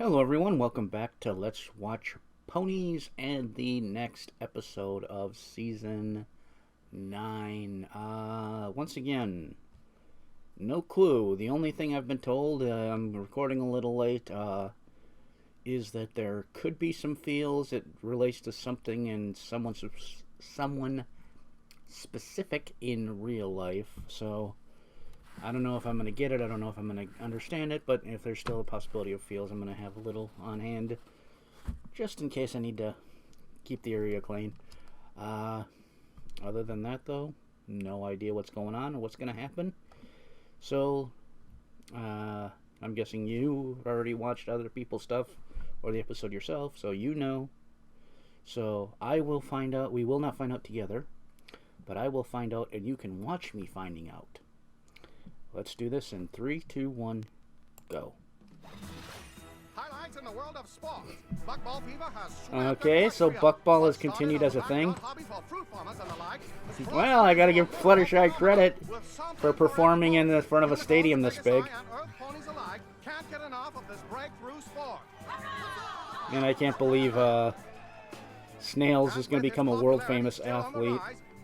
Hello everyone, welcome back to Let's Watch Ponies and the next episode of Season 9. Once again, no clue. The only thing I've been told, I'm recording a little late, is that there could be some feels. It relates to something and someone specific in real life, so I don't know if I'm going to get it, I don't know if I'm going to understand it, but if there's still a possibility of feels, I'm going to have a little on hand, just in case I need to keep the area clean. Other than that, though, no idea what's going on or what's going to happen. So, I'm guessing you already watched other people's stuff, or the episode yourself, so you know. So, I will find out, we will not find out together, but I will find out, and you can watch me finding out. Let's do this in 3, 2, 1, go. Highlights in the world of sports. Buckball fever has Okay, so buckball has continued as a thing. Well, I gotta give Fluttershy credit for performing in front of a stadium this big. And I can't believe Snails is gonna become a world-famous athlete.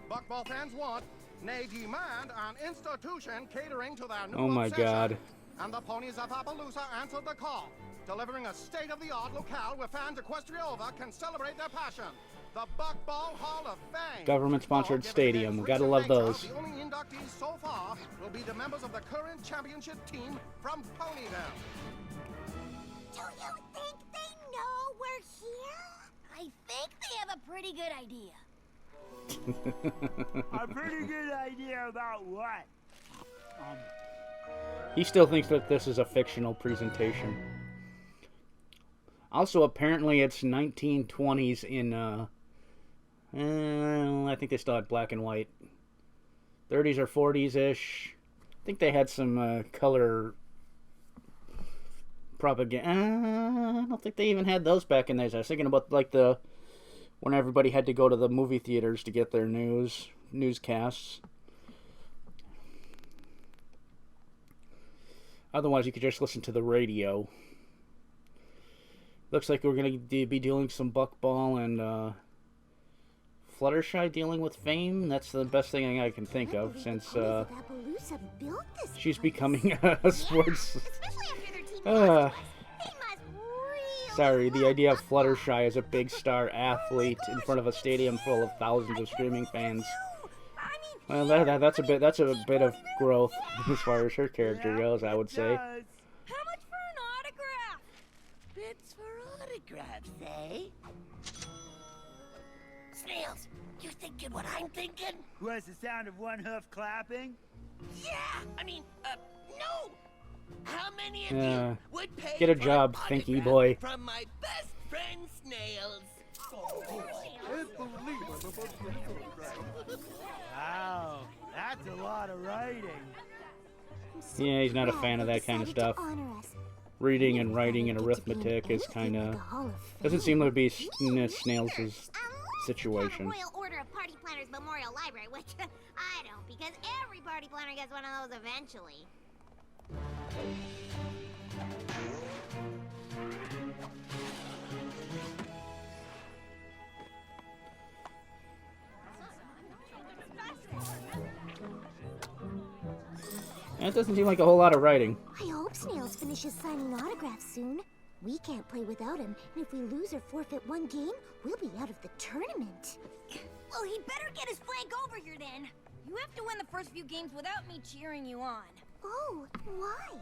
Buckball fans want, nay demand, an institution catering to their new Oh my obsession. God. And the ponies of Appaloosa answered the call, delivering a state-of-the-art locale where fans Equestria over can celebrate their passion. The Buckball Hall of Fame. Government-sponsored stadium. Gotta love those. The only inductees so far will be the members of the current championship team from Ponyville. Do you think they know we're here? I think they have a pretty good idea. A pretty good idea about what? He still thinks that this is a fictional presentation. Also, apparently it's 1920s in, I think they still had black and white. 30s or 40s-ish. I think they had some color propaganda. I don't think they even had those back in those. I was thinking about, like, when everybody had to go to the movie theaters to get their newscasts. Otherwise, you could just listen to the radio. Looks like we're going to be dealing some buckball and Fluttershy dealing with fame. That's the best thing I can think of, since she's becoming a sports... Sorry, the idea of Fluttershy as a big star athlete in front of a stadium full of thousands of screaming fans. Well, that's a bit of growth as far as her character goes, I would say. How much for an autograph? Bits for autographs, eh? Snails, you thinking what I'm thinking? Was the sound of one hoof clapping? Yeah, no. How many of Yeah. you would pay Get a for job, an Thinky autograph boy. from my best friend Snails? Wow, that's a lot of writing. Yeah, he's not a fan of that kind of stuff. Reading and writing and arithmetic is kind of... doesn't seem to be Snails' situation. Royal Order of Party Planners Memorial Library, which I don't, because every party planner gets one of those eventually. That doesn't seem like a whole lot of writing. I hope Snails finishes signing autographs soon. We can't play without him, and if we lose or forfeit one game, we'll be out of the tournament. Well, he'd better get his flag over here then. You have to win the first few games without me cheering you on. Oh, why?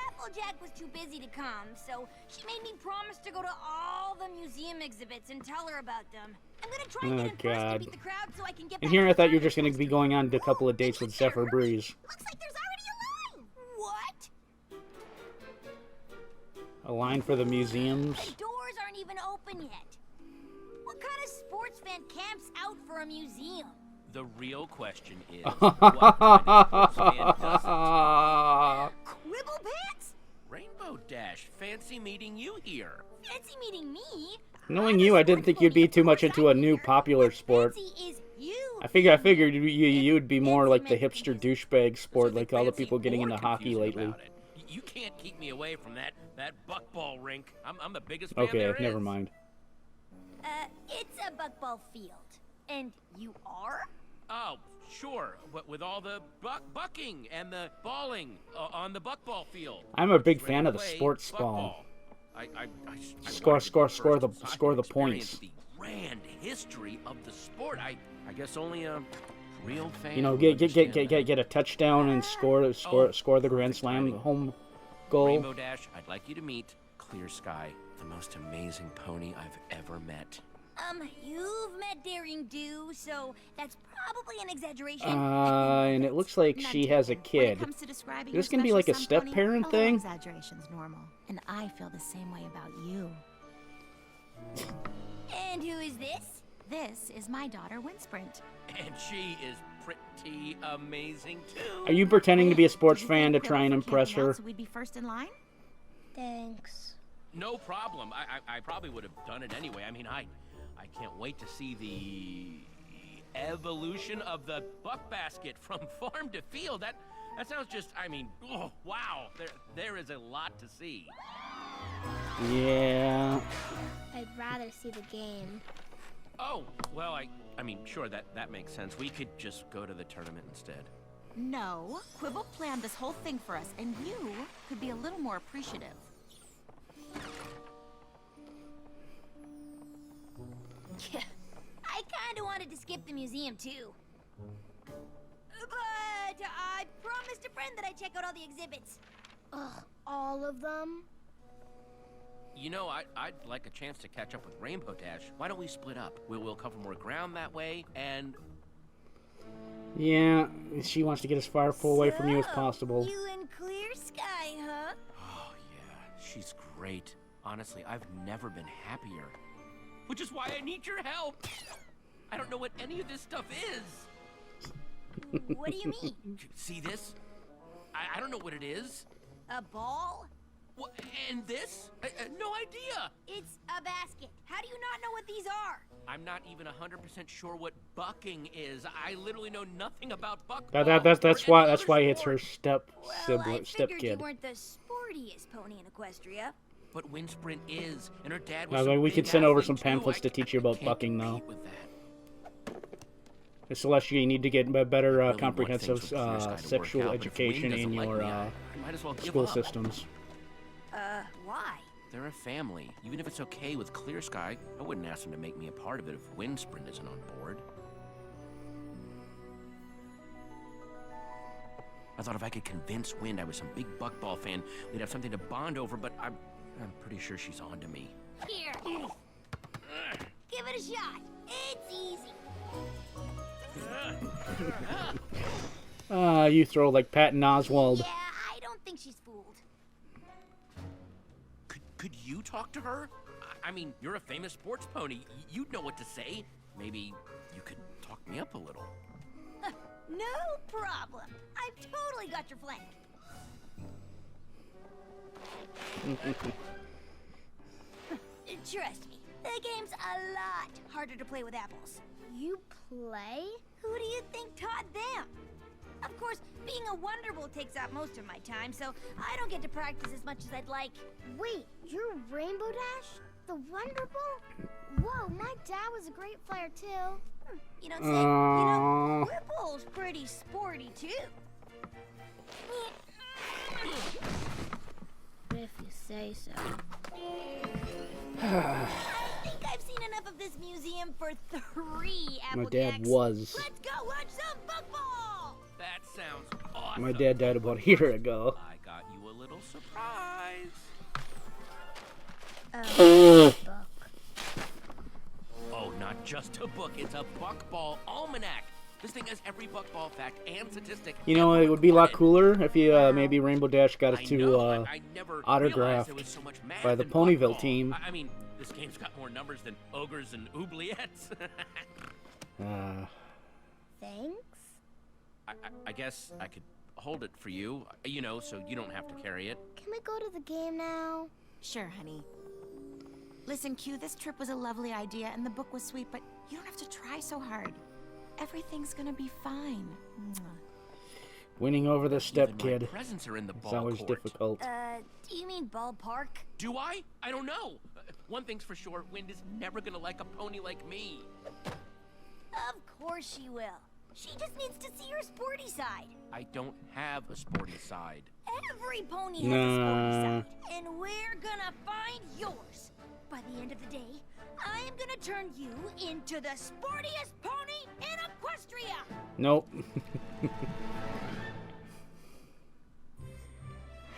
Applejack was too busy to come, so she made me promise to go to all the museum exhibits and tell her about them. I'm gonna try and get in first God. to beat the crowd so I can get And back here to I thought the you were just going to tournament. be going on to a couple of dates with Zephyr Breeze. Looks like there's already a line. What? A line for the museums. The doors aren't even open yet. What kind of sports fan camps out for a museum? The real question is, what kind of sports fan doesn't? Quibble pants? Rainbow Dash, fancy meeting you here. Fancy meeting me? Knowing you, I didn't think you'd be too much into a new popular sport. Fancy is you. I figured you'd be more like the hipster douchebag sport, So like all the fancy people getting or into hockey confusing lately. about it. You can't keep me away from that buckball rink. I'm the biggest fan Okay, there is. never mind. It's a buckball field. And you are? Oh, sure. But with all the bucking and the balling on the buckball field. I'm a big Ready fan to of the play sports buckball. ball. I Score wanted to go the first so I score could the experience points. The grand history of the sport. I guess only a real fan. You know, would get understand that. a touchdown and score the grand perfect slam timing. home goal. Rainbow Dash, I'd like you to meet Clear Sky, the most amazing pony I've ever met. You've met Daring Do, so that's probably an exaggeration. And it looks like she has a kid. Is this gonna be like a step-parent thing? Exaggeration's normal, and I feel the same way about you. And who is this? This is my daughter, Winsprint. And she is pretty amazing too. Are you pretending to be a sports Did you fan to think try and Quill for impress camping out her? So we'd be first in line? Thanks. No problem. I probably would have done it anyway. I mean, I can't wait to see the evolution of the buck basket from farm to field. That sounds just, I mean, oh, wow. There is a lot to see. Yeah. I'd rather see the game. Oh, well, I mean, sure, that makes sense. We could just go to the tournament instead. No, Quibble planned this whole thing for us, and you could be a little more appreciative. I kinda wanted to skip the museum too. But I promised a friend that I'd check out all the exhibits. Ugh, all of them? You know, I'd like a chance to catch up with Rainbow Dash. Why don't we split up? We'll cover more ground that way, and... Yeah, she wants to get as far away from you as possible. You and Clear Sky, huh? Oh, yeah, she's great. Honestly, I've never been happier. Which is why I need your help. I don't know what any of this stuff is. What do you mean? See this? I don't know what it is. A ball? What, and this? No idea. It's a basket. How do you not know what these are? I'm not even 100% sure what bucking is. I literally know nothing about buckball. That's why it's her step Well, I figured you kid. weren't the sportiest pony in Equestria. But Winsprint is, and her dad was. We big could send over athlete, some too. pamphlets to teach you about can't bucking, though. compete with that. Celestia, you need to get better Really want comprehensive things with Clear Sky to work sexual out, but if Wayne education doesn't in like your me, I might as well give school up. systems. Why? They're a family. Even if it's okay with Clear Sky, I wouldn't ask them to make me a part of it if Winsprint isn't on board. I thought if I could convince Wind I was some big buckball fan, we'd have something to bond over, but I'm pretty sure she's on to me. Here. Give it a shot. It's easy. You throw like Patton Oswalt. Yeah, I don't think she's fooled. Could you talk to her? I mean, you're a famous sports pony. You'd know what to say. Maybe you could talk me up a little. No problem. I've totally got your flank. Trust me, the game's a lot harder to play with apples. You play? Who do you think taught them? Of course, being a Wonderbolt takes up most of my time, so I don't get to practice as much as I'd like. Wait, you're Rainbow Dash? The Wonderbolt? Whoa, my dad was a great flyer too. You don't say. You know, Whipple's pretty sporty too. If you say so. I think I've seen enough of this museum for 3 My Applejacks. dad was. Let's go watch some buckball! That sounds awesome. My dad died about a year ago. I got you a little surprise. Book. Oh, not just a book. It's a buckball almanac. This thing has every buckball fact and statistic. You know, it would be a lot cooler if you maybe Rainbow Dash got it I to know, I never autographed realized there was so much math by the in Ponyville buckball. team. I mean, this game's got more numbers than ogres and oubliettes. Thanks? I guess I could hold it for you, you know, so you don't have to carry it. Can we go to the game now? Sure, honey. Listen, Q, this trip was a lovely idea and the book was sweet, but you don't have to try so hard. Everything's gonna be fine. Winning over the step Even kid my presents are in the is ball always court. difficult. Do you mean ballpark? Do I? I don't know. One thing's for sure, Wind is never gonna like a pony like me. Of course she will. She just needs to see her sporty side. I don't have a sporty side. Every pony has a sporty side, and we're gonna find yours. By the end of the day, I am gonna turn you into the sportiest pony in Equestria. Nope.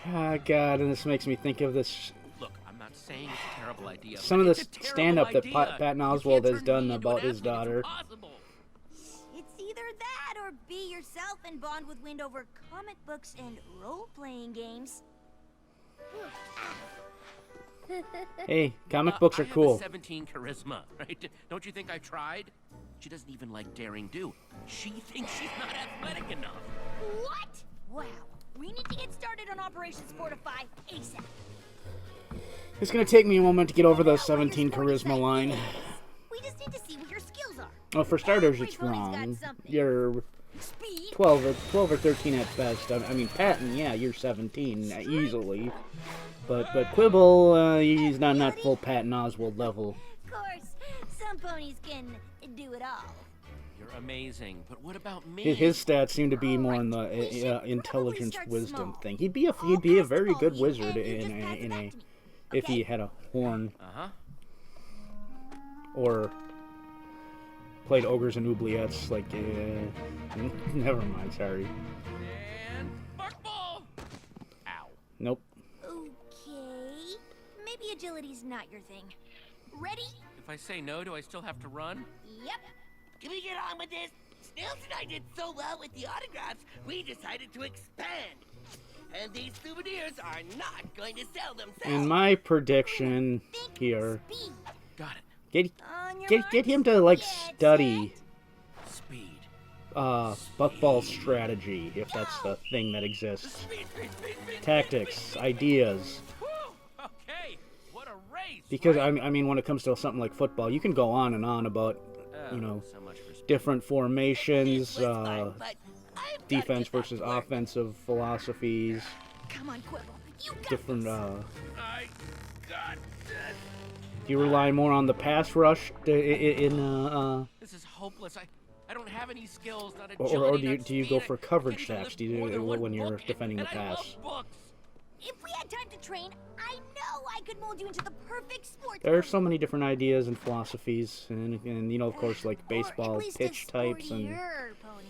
Ah, God, and this makes me think of this. Look, I'm not saying it's a terrible idea. Some of but the it's a terrible stand-up that idea. Patton You Owalt can't has turn done me into about an his athlete. daughter. It's impossible. It's either that or be yourself and bond with Wind over comic books and role-playing games. Hey, comic books are I cool. have a 17 charisma, right? Don't you think I tried? She doesn't even like daring do. She thinks she's not athletic enough. What? Wow. We need to get started on Operation Sportify ASAP. It's gonna take me a moment to get over the 17 charisma line. We just need to see what your skills are. Well, for starters, Every it's pony's got wrong. something. You're Speed. 12 or 13 at best. I mean, Patton, yeah, you're 17 easily. But Quibble, he's not full Patton Oswalt level. Of course, some ponies can do it all. You're amazing, but what about me? His stats seem to be more in We the should probably intelligence start wisdom small. thing. He'd be a I'll very pass the good ball wizard to you, and you in just pass it back a to me, if he okay? had a horn Uh-huh. or played ogres and oubliettes. Like, never mind. Sorry. And buckball. Ow. Nope. Okay. Maybe agility's not your thing. Ready? If I say no, do I still have to run? Yep. Can we get on with this? Snails and I did so well with the autographs, we decided to expand. And these souvenirs are not going to sell themselves. And my prediction Think here, speed. Got it. On your get him marks, to like get study Speed. buckball strategy, if that's the thing that exists. Tactics, ideas. Whew. Okay. What a race. Because right? I mean, when it comes to something like football, you can go on and on about So much for speed. different formations, It was fun, but I've gotta defense get back versus to work. offensive philosophies, Come on, Quibble. You got different. this. I got this. Do you rely more on the pass rush in This is hopeless. I don't have any skills, not or agility, do you not do you speed. go for I coverage can't even sacks? Do lift more you than one when you're book, defending the and I love pass? books. If we had time to train, I know I could mold you into the perfect sports There are pony. so many different ideas and philosophies, and you know, of course, like Or at baseball least pitch a types and sportier pony.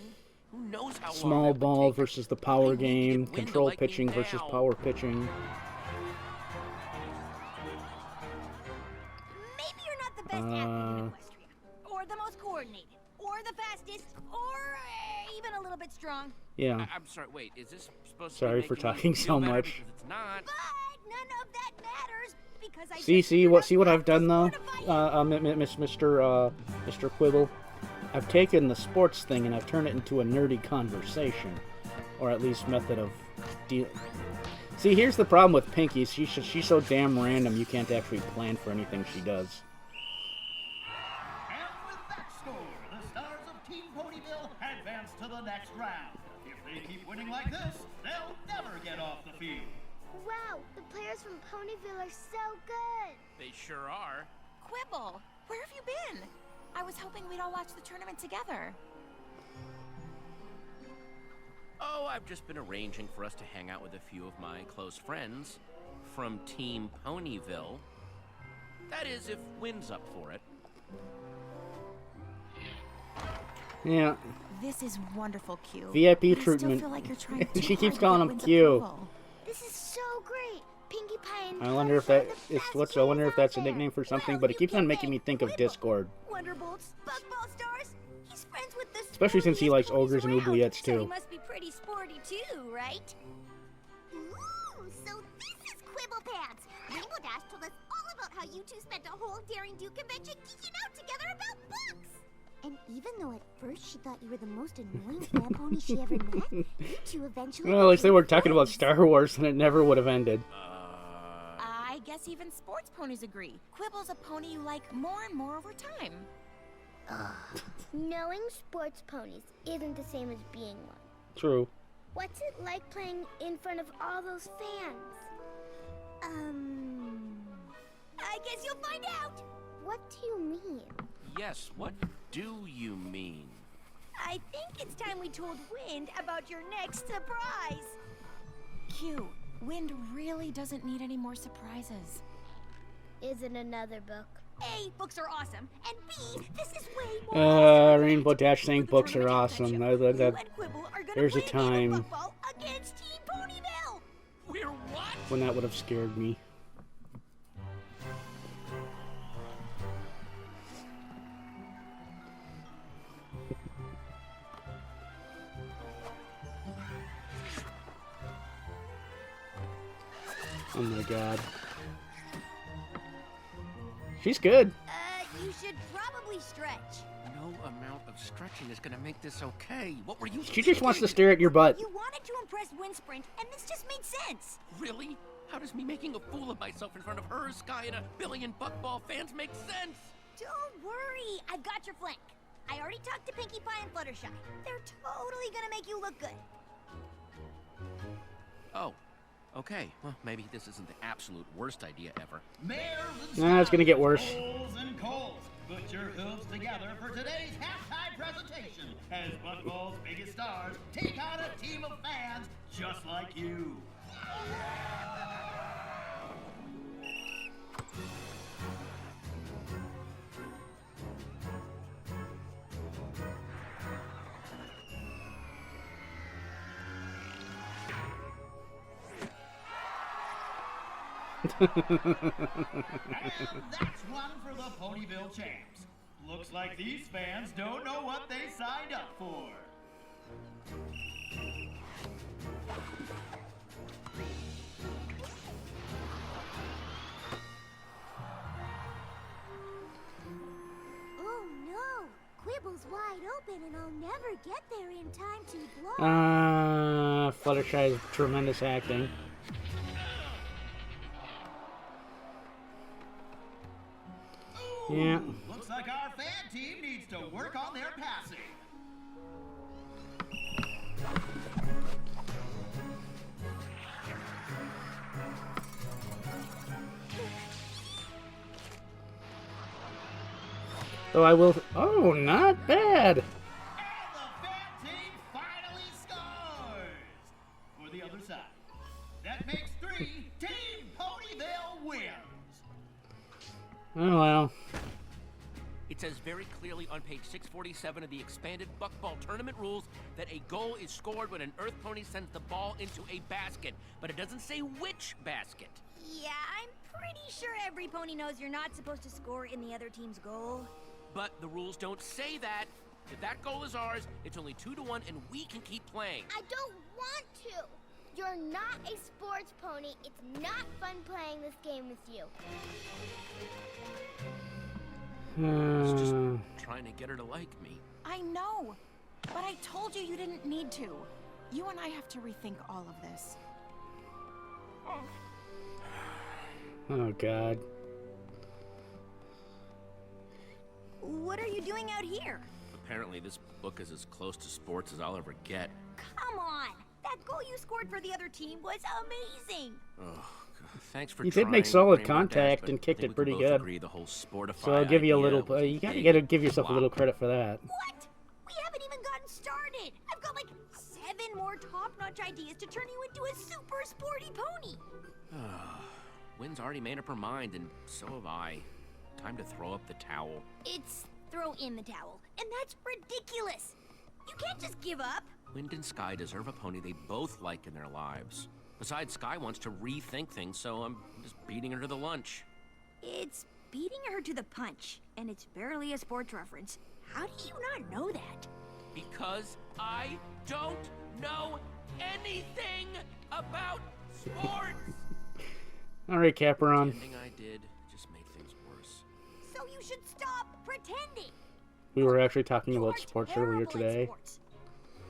Who knows how long small that would ball take. versus the power I need to game, get Wind to control like me pitching versus now. power pitching. Maybe you're not the best athlete in Equestria, or the most coordinated, or the fastest, or even a little bit strong. Yeah. I'm sorry. Wait, is this supposed Sorry to be for making me talking feel so better? much. Because it's not. But none of that matters because I See, just figured see out what how I've done to though, sportify you. Mr. Quibble. I've taken the sports thing and I've turned it into a nerdy conversation, or at least method of deal. See, here's the problem with Pinky. She's so damn random. You can't actually plan for anything she does. And with that score, the stars of Team Ponyville advance to the next round. If they keep winning like this, they'll never get off the field. Wow, the players from Ponyville are so good. They sure are. Quibble, where have you been? I was hoping we'd all watch the tournament together. Oh, I've just been arranging for us to hang out with a few of my close friends from Team Ponyville. That is, if Wynn's up for it. Yeah. This is wonderful, Q. VIP But I still treatment. feel like you're trying too She hard keeps to calling get him Wynn's Q. approval. This is so great. Pinkie Pie and I wonder if that is what's I wonder if that's a nickname for something, Well, but it you keeps on get making it. me think of Quibble. Discord. Wonderbolts, Buckball stars. He's friends with the Especially since he sportiest likes ponies ogres and around, oubliettes, So he too. must be pretty sporty too, right? Ooh, so this is Quibble Pants. Rainbow Dash told us all about how you two spent a whole Daring Do convention geeking out together about books. And even though at first she thought you were the most annoying fan pony she ever met, you two eventually. Well, at least they became were talking about friends. Star Wars, and it never would have ended. I guess even sports ponies agree. Quibble's a pony you like more and more over time. Knowing sports ponies isn't the same as being one. True. What's it like playing in front of all those fans? I guess you'll find out. What do you mean? Yes, what do you mean? I think it's time we told Wind about your next surprise. Q, Wind really doesn't need any more surprises. Is it another book? A, books are awesome, and B, this is way more awesome. Rainbow Dash saying books are awesome. You and Quibble are gonna There's a play a game time of buckball against Team Ponyville. We're what? when that would have scared me. Oh my god. She's good. You should probably stretch. No amount of stretching is gonna make this okay. What were you She just wants to stare at your butt. You wanted to impress Windsprint, and this just made sense. Really? How does me making a fool of myself in front of her, Sky, and a billion buckball fans make sense? Don't worry, I've got your flank. I already talked to Pinkie Pie and Fluttershy. They're totally gonna make you look good. Oh, okay. Well, maybe this isn't the absolute worst idea ever. Nah, it's gonna get worse. Holes and coals. Put your hooves together for today's halftime presentation as Buckball's biggest stars take on a team of fans just like you. And that's one for the Ponyville champs. Looks like these fans don't know what they signed up for. Oh no! Quibble's wide open and I'll never get there in time to block. Fluttershy's tremendous acting. Yeah. Looks like our fan team needs to work on their passing. So I will. Oh, not bad. And the fan team finally scores! For the other side. That makes 3. Team Ponyville wins! Oh well. It says very clearly on page 647 of the expanded Buckball tournament rules that a goal is scored when an Earth Pony sends the ball into a basket, but it doesn't say which basket. Yeah, I'm pretty sure every pony knows you're not supposed to score in the other team's goal. But the rules don't say that. If that goal is ours, it's only 2-1 and we can keep playing. I don't want to. You're not a sports pony. It's not fun playing this game with you. It's just trying to get her to like me. I know, but I told you you didn't need to. You and I have to rethink all of this. Oh god. What are you doing out here? Apparently this book is as close to sports as I'll ever get. Come on! That goal you scored for the other team was amazing! Oh, God. Thanks for You trying. did make solid Rainbow contact Dash, and but kicked I think it pretty we both good. agree the whole Sportify So I'll give you a idea little. was You big gotta give yourself a flop. little credit for that. What? We haven't even gotten started! I've got like 7 more top-notch ideas to turn you into a super sporty pony! Wynn's already made up her mind, and so have I. Time to throw up the towel. It's throw in the towel, and that's ridiculous! You can't just give up! Wind and Sky deserve a pony they both like in their lives. Besides, Sky wants to rethink things, so I'm just beating her to the lunch. It's beating her to the punch, and it's barely a sports reference. How do you not know that? Because I don't know anything about sports! Alright, Caperon. Anything I did just made things worse. So you should stop pretending! We were actually talking You about are sports terrible earlier at today. sports.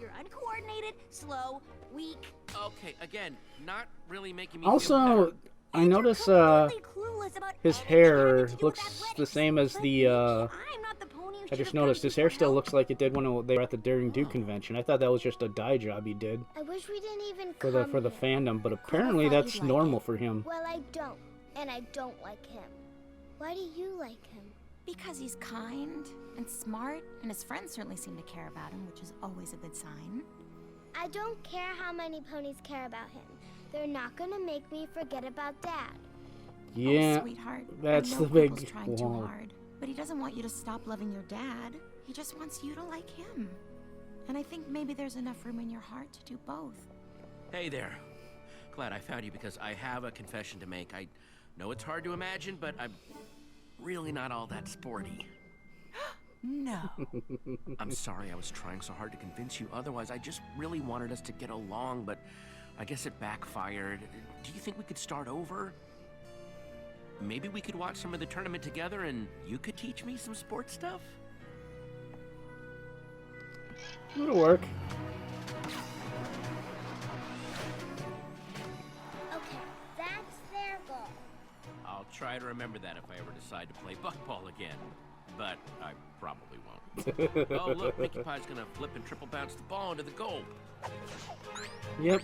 You're uncoordinated, slow, weak. Okay, again, not really making me feel Also, better. I notice Completely clueless about his anything hair having to do with looks athletics. the same as But the I'm not the pony who I just noticed his hair still looks like it did when they were at the Daring Do convention. I thought that was just a dye job he did I wish we didn't even for come the here. fandom, but apparently thought that's you'd like normal it. for him. Well, I don't. And I don't like him. Why do you like him? Because he's kind and smart, and his friends certainly seem to care about him, which is always a good sign. I don't care how many ponies care about him. They're not gonna make me forget about Dad. Yeah, Oh, sweetheart, that's I know the big Quibble's trying too wall. hard, but he doesn't want you to stop loving your dad. He just wants you to like him. And I think maybe there's enough room in your heart to do both. Hey there. Glad I found you because I have a confession to make. I know it's hard to imagine, but I'm really not all that sporty. No. I'm sorry I was trying so hard to convince you. Otherwise, I just really wanted us to get along, but I guess it backfired. Do you think we could start over? Maybe we could watch some of the tournament together and you could teach me some sports stuff? It'll work. Okay, that's their goal. I'll try to remember that if I ever decide to play buckball again. But I probably won't. Oh, look, Mickey Pie's gonna flip and triple bounce the ball into the goal. Yep.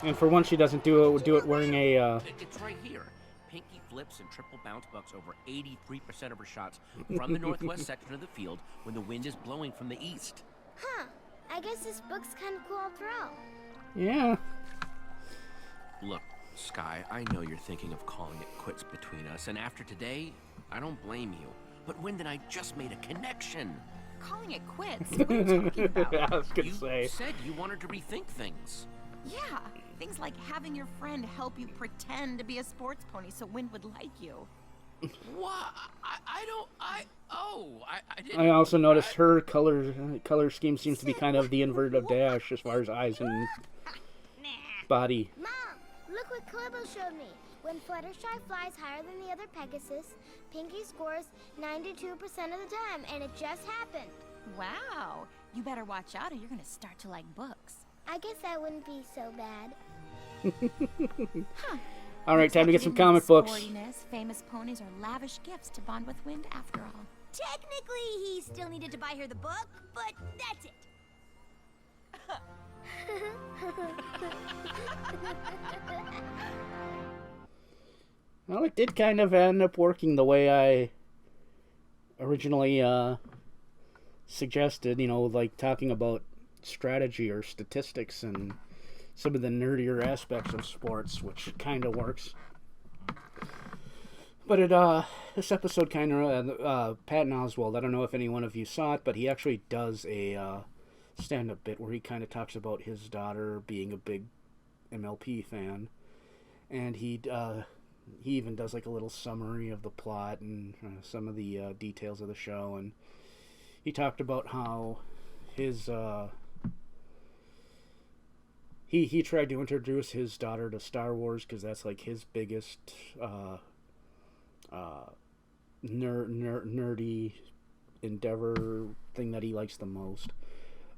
And for once, she doesn't do it wearing a. It's right here. Pinky flips and triple bounce bucks over 83% of her shots from the northwest section of the field when the wind is blowing from the east. Huh. I guess this book's kind of cool after all. Yeah. Look, Sky, I know you're thinking of calling it quits between us, and after today, I don't blame you. But Wind and I just made a connection. Calling it quits? What are you talking about? I was gonna You say. said you wanted to rethink things. Yeah, things like having your friend help you pretend to be a sports pony so Wind would like you. What? I didn't. I also noticed her color scheme seems to be kind of the invert of Dash as far as eyes and body. Mom, look what Quibble showed me. When Fluttershy flies higher than the other Pegasus, Pinky scores 92% of the time, and it just happened. Wow, you better watch out or you're gonna start to like books. I guess that wouldn't be so bad. All right, Looks time like to you get some didn't comic need books. sportiness. Famous ponies are lavish gifts to bond with Wind after all. Technically, he still needed to buy her the book, but that's it. Well, it did kind of end up working the way I originally suggested, you know, like talking about strategy or statistics and some of the nerdier aspects of sports, which kind of works. But this episode kind of, Patton Oswalt, I don't know if any one of you saw it, but he actually does a stand-up bit where he kind of talks about his daughter being a big MLP fan, and he even does like a little summary of the plot and some of the details of the show, and he talked about how his he tried to introduce his daughter to Star Wars because that's like his biggest nerdy endeavor thing that he likes the most,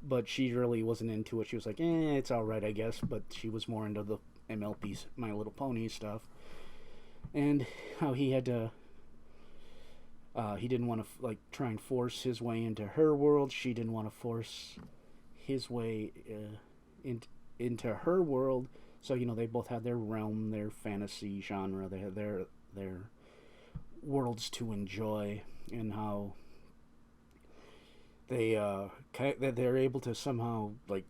but she really wasn't into it. She was like, it's alright, I guess, but she was more into the MLP My Little Pony stuff, and how he had to he didn't want to like try and force his way into her world. She didn't want to force his way into her world. So, you know, they both had their realm, their fantasy genre, they had their worlds to enjoy, and how they're able to somehow, like,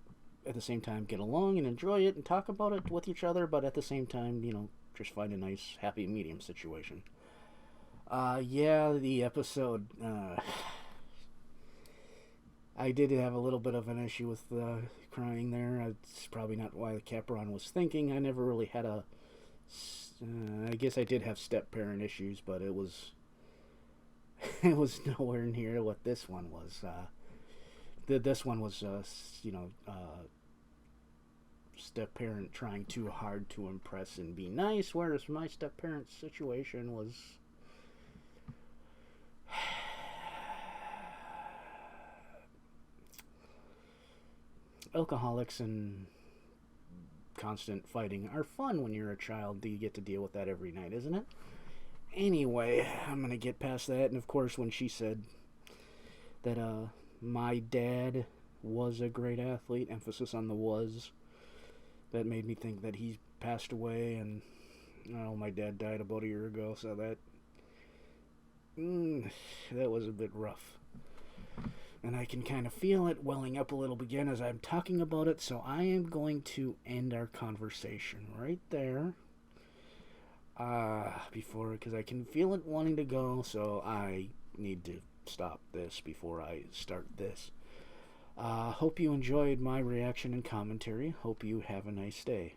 at the same time get along and enjoy it and talk about it with each other, but at the same time, you know, just find a nice happy medium situation. Yeah, the episode, I did have a little bit of an issue with crying there. It's probably not why the Capron was thinking. I never really had I guess I did have step-parent issues, but it was nowhere near what this one was. This one was, you know, step-parent trying too hard to impress and be nice, whereas my step-parent situation was alcoholics and constant fighting are fun when you're a child. You get to deal with that every night, isn't it? Anyway, I'm gonna get past that, and of course when she said that my dad was a great athlete, emphasis on the was. That made me think that he passed away, and my dad died about a year ago, so that was a bit rough. And I can kind of feel it welling up a little again as I'm talking about it, so I am going to end our conversation right there. Because I can feel it wanting to go, so I need to stop this before I start this. Hope you enjoyed my reaction and commentary. Hope you have a nice day.